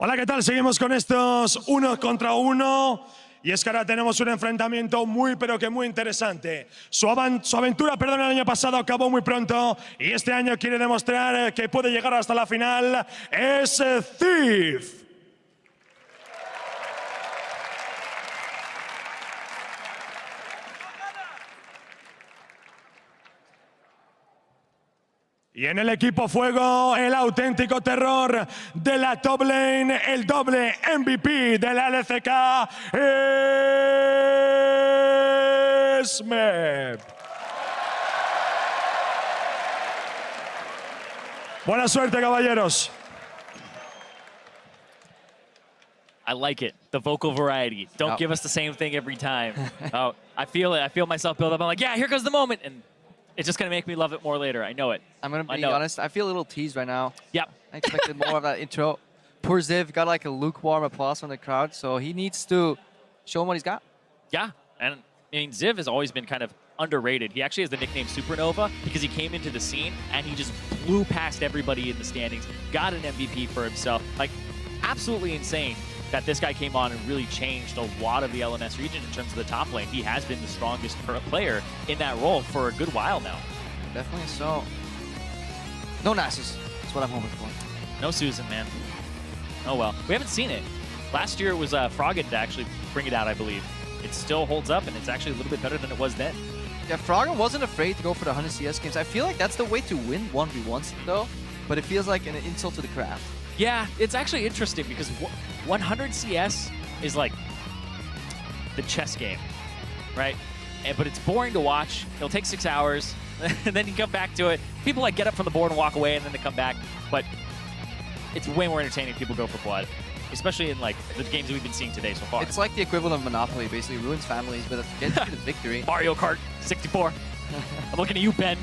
Hola, ¿qué tal? Seguimos con estos 1 contra 1. Y es que ahora tenemos un enfrentamiento muy, pero que muy interesante. Su aventura, perdón, el año pasado acabó muy pronto. Y este año quiere demostrar que puede llegar hasta la final. Es Thief. Y en el equipo fuego, el auténtico terror de la top lane, el doble MVP de la LCK, Smeb. Buena suerte, caballeros. I like it. The vocal variety. Don't give us the same thing every time. Oh, I feel it. I feel myself build up. I'm like, yeah, here goes the moment. And it's just going to make me love it more later. I know it. I'm going to be honest. I feel a little teased right now. Yep. I expected more of that intro. Poor Ziv got like a lukewarm applause from the crowd, so he needs to show him what he's got. Yeah. And I mean, Ziv has always been kind of underrated. He actually has the nickname Supernova because he came into the scene and he just blew past everybody in the standings, got an MVP for himself. Like, absolutely insane that this guy came on and really changed a lot of the LNS region in terms of the top lane. He has been the strongest player in that role for a good while now. Definitely so. No Nasus. That's what I'm hoping for. No Susan, man. Oh well. We haven't seen it. Last year it was Froggen to actually bring it out, I believe. It still holds up, and it's actually a little bit better than it was then. Yeah, Froggen wasn't afraid to go for the 100 CS games. I feel like that's the way to win 1v1s, though. But it feels like an insult to the craft. Yeah, it's actually interesting because 100 CS is like the chess game, right? But it's boring to watch. It'll take 6 hours, and then you come back to it. People like get up from the board and walk away, and then they come back. But it's way more entertaining if people go for blood, especially in like the games that we've been seeing today so far. It's like the equivalent of Monopoly, basically ruins families, but gets you the victory. Mario Kart 64. I'm looking at you, Ben.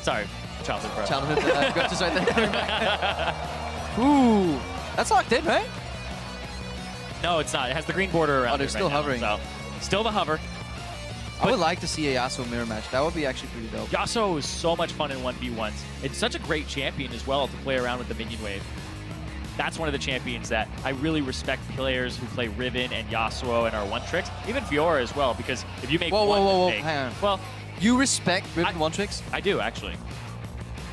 Sorry, childhood, bro. Childhood, just right there. Ooh, that's locked in, right? No, it's not. It has the green border around. Oh, they're it still right hovering. Now, so still the hover. I would like to see a Yasuo mirror match. That would be actually pretty dope. Yasuo is so much fun in 1v1s. It's such a great champion as well to play around with the minion wave. That's one of the champions that I really respect players who play Riven and Yasuo and are one-tricks. Even Fiora as well, because if you make one mistake... Hang on. Well, you respect Riven one-tricks? I do, actually.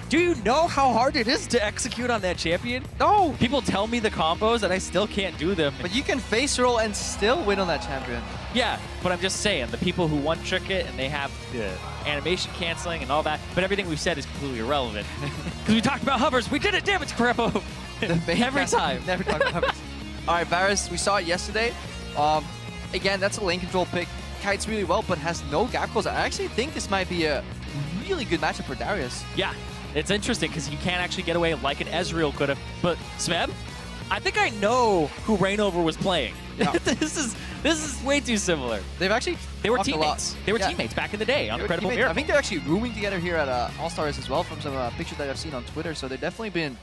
Do you know how hard it is to execute on that champion? No! People tell me the combos and I still can't do them. But you can face roll and still win on that champion. Yeah, but I'm just saying, the people who one-trick it and they have the animation canceling and all that, but everything we've said is completely irrelevant. Because we talked about hovers, we did it, damn it, Crappo! Every time. Never talk about hovers. Alright, Varus, we saw it yesterday. Again, that's a lane control pick. Kites really well, but has no gap calls. I actually think this might be a really good matchup for Darius. Yeah. It's interesting because he can't actually get away like an Ezreal could have. But Smeb, I think I know who Reignover was playing. Yeah. This is way too similar. They were teammates. They were teammates back in the day on Incredible Miracle. I think they're actually rooming together here at All-Stars as well from some pictures that I've seen on Twitter. So they've definitely been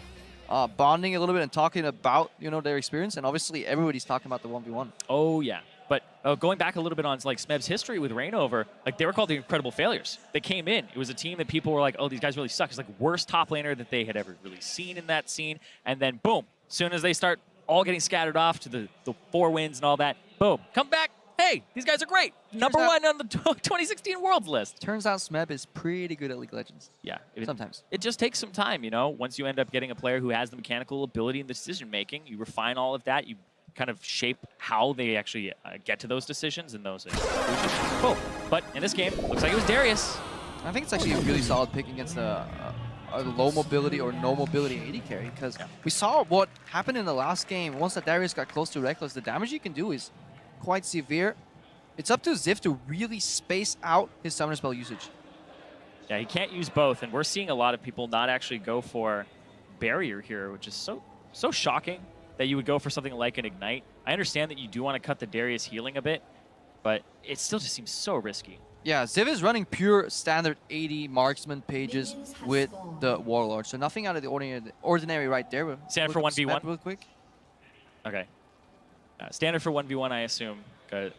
bonding a little bit and talking about their experience. And obviously everybody's talking about the 1v1. Oh yeah. But going back a little bit on like Smeb's history with Reignover, like they were called the Incredible Failures. They came in. It was a team that people were like, oh, these guys really suck. It's like worst top laner that they had ever really seen in that scene. And then boom, as soon as they start all getting scattered off to the 4 wins and all that, boom, come back. Hey, these guys are great. Number 1 on the 2016 Worlds list. Turns out Smeb is pretty good at League of Legends. Yeah. Sometimes. It just takes some time, Once you end up getting a player who has the mechanical ability and the decision making, you refine all of that. You kind of shape how they actually get to those decisions and those conclusions. Cool. But in this game, looks like it was Darius. I think it's actually a really solid pick against a low mobility or no mobility AD carry, because we saw what happened in the last game. Once that Darius got close to Reckless, the damage you can do is quite severe. It's up to Ziv to really space out his summoner spell usage. Yeah, he can't use both, and we're seeing a lot of people not actually go for barrier here, which is so shocking that you would go for something like an Ignite. I understand that you do want to cut the Darius healing a bit, but it still just seems so risky. Yeah, Ziv is running pure standard 80 marksman pages with the Warlord, so nothing out of the ordinary right there. Standard for 1v1? Real quick. Okay. Standard for 1v1, I assume. Good.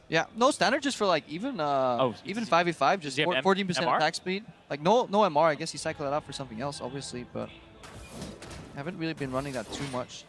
Yeah, no standard, just for like even 5v5, just 14% attack speed. Like no MR, I guess he cycled that out for something else, obviously, but haven't really been running that too much.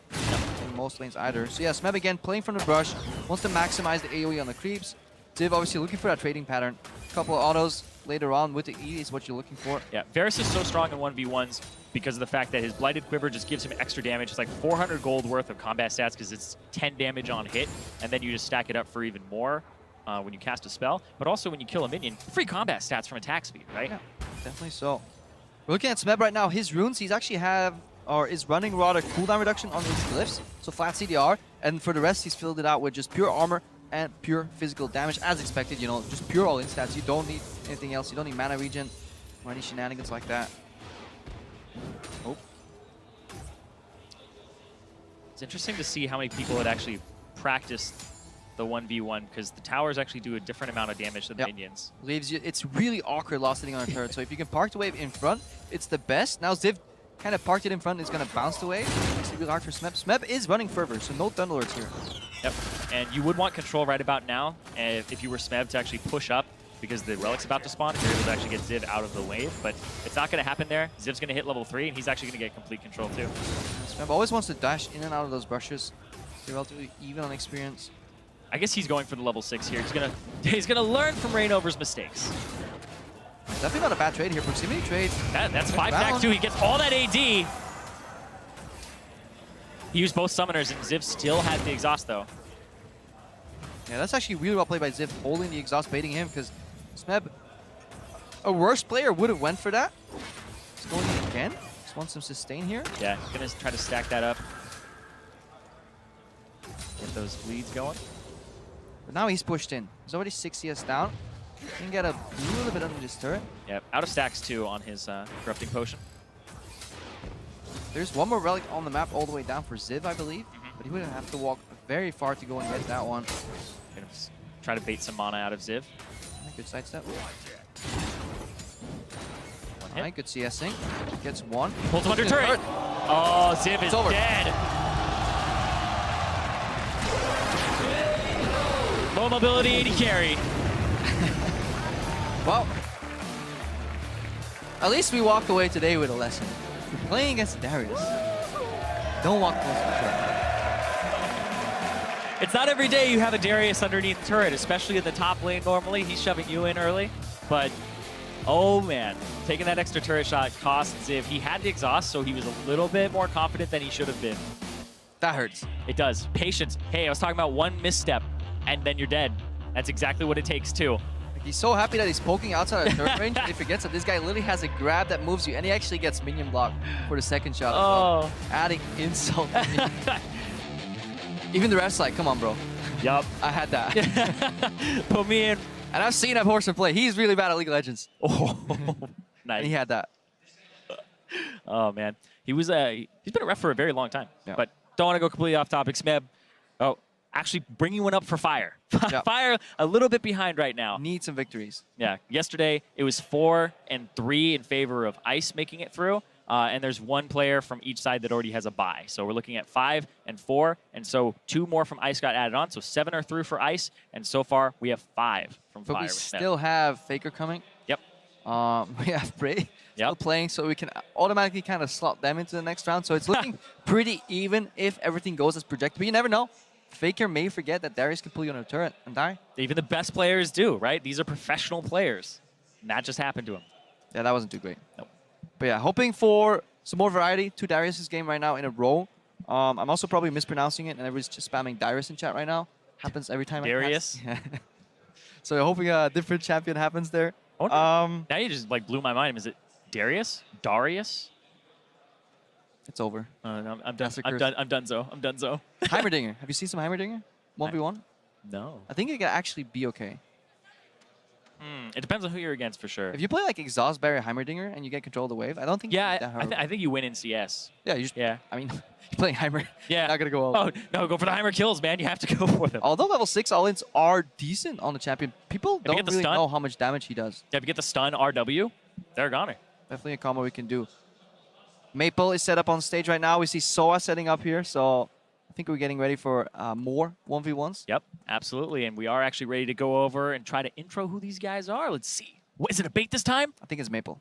in most lanes either. So yeah, Smeb again playing from the brush, wants to maximize the AoE on the creeps. Ziv obviously looking for that trading pattern. A couple of autos later on with the E is what you're looking for. Yeah, Varus is so strong in 1v1s because of the fact that his Blighted Quiver just gives him extra damage. It's like 400 gold worth of combat stats because it's 10 damage on hit, and then you just stack it up for even more when you cast a spell. But also when you kill a minion, free combat stats from attack speed, right? Yeah, definitely so. We're looking at Smeb right now. His runes, he's actually is running rather cooldown reduction on his glyphs, so flat CDR, and for the rest he's filled it out with just pure armor and pure physical damage as expected, you know, just pure all-in stats. You don't need anything else. You don't need mana regen or any shenanigans like that. Oh. It's interesting to see how many people had actually practiced the 1v1 because the towers actually do a different amount of damage than minions. Leaves you, it's really awkward lost sitting on a turret, so if you can park the wave in front, it's the best. Now Ziv kind of parked it in front, it's going to bounce the wave. It's really hard for Smeb. Smeb is running Fervor, so no Thunderlords here. Yep, and you would want control right about now if you were Smeb to actually push up because the Relic's about to spawn, if you're able to actually get Ziv out of the wave, but it's not going to happen there. Ziv's going to hit level 3, and he's actually going to get complete control too. Smeb always wants to dash in and out of those brushes. They're relatively even on experience. I guess he's going for the level 6 here. He's gonna learn from Reignover's mistakes. Definitely not a bad trade here. Proximity trade. That's 5 stack too. He gets all that AD. He used both summoners, and Ziv still had the exhaust though. Yeah, that's actually really well played by Ziv, holding the exhaust, baiting him, because Smeb, a worse player would have went for that. He's going in again. Just wants some sustain here. Yeah, gonna try to stack that up. Get those bleeds going. But now he's pushed in. He's already 6 CS down. He can get a little bit under this turret. Yep, out of stacks too on his corrupting potion. There's one more relic on the map all the way down for Ziv, I believe. But he would have to walk very far to go and get that one. Gonna try to bait some mana out of Ziv. Good sidestep. One hit. Alright, good CSing. Gets one. Pulls him under turret. Oh, Ziv is dead. Low mobility AD carry. Well, at least we walked away today with a lesson. If you're playing against Darius, don't walk close to the turret. It's not every day you have a Darius underneath the turret, especially in the top lane normally. He's shoving you in early, but oh man, taking that extra turret shot cost Ziv. He had the exhaust, so he was a little bit more confident than he should have been. That hurts. It does. Patience. Hey, I was talking about one misstep, and then you're dead. That's exactly what it takes too. He's so happy that he's poking outside of turret range, he forgets that this guy literally has a grab that moves you, and he actually gets minion block for the second shot as well. Adding insult to me. Even the ref's like, come on, bro. Yup. I had that. Put me in. And I've seen that horseman play. He's really bad at League of Legends. Oh, nice. And he had that. Oh, man. He's been a ref for a very long time. Yeah. But don't want to go completely off topic. Smeb, actually bringing one up for Fire. Fire a little bit behind right now. Need some victories. Yeah. Yesterday, it was 4 and 3 in favor of Ice making it through. And there's one player from each side that already has a bye. So we're looking at 5 and 4. And so 2 more from Ice got added on. So 7 are through for Ice. And so far, we have 5 from Fire. But we still have Faker coming. Yep. We have Bray still playing, so we can automatically kind of slot them into the next round. So it's looking pretty even if everything goes as projected. But you never know. Faker may forget that Darius can pull you on a turret and die. Even the best players do, right? These are professional players. And that just happened to him. Yeah, that wasn't too great. Nope. But yeah, hoping for some more variety to Darius' game right now in a row. I'm also probably mispronouncing it, and everybody's just spamming Darius in chat right now. Happens every time. Darius? Yeah. So hoping a different champion happens there. Now you just like blew my mind. Is it Darius? Darius? It's over. I'm done. I'm donezo. I'm donezo. Heimerdinger. Have you seen some Heimerdinger? 1v1? No. I think it can actually be okay. It depends on who you're against for sure. If you play like Exhaust Barrier Heimerdinger and you get control of the wave, I don't think I think you win in CS. Yeah, you just, I mean, you're playing Heimer. Yeah. Not going to go all. Oh, no, go for the Heimer kills, man. You have to go for them. Although level 6 all-ins are decent on the champion, people don't really stun, know how much damage he does. Yeah, if you get the stun RW, they're goner. Definitely a combo we can do. Maple is set up on stage right now. We see Soa setting up here, so I think we're getting ready for more 1v1s. Yep, absolutely. And we are actually ready to go over and try to intro who these guys are. Let's see. What, is it a bait this time? I think it's Maple.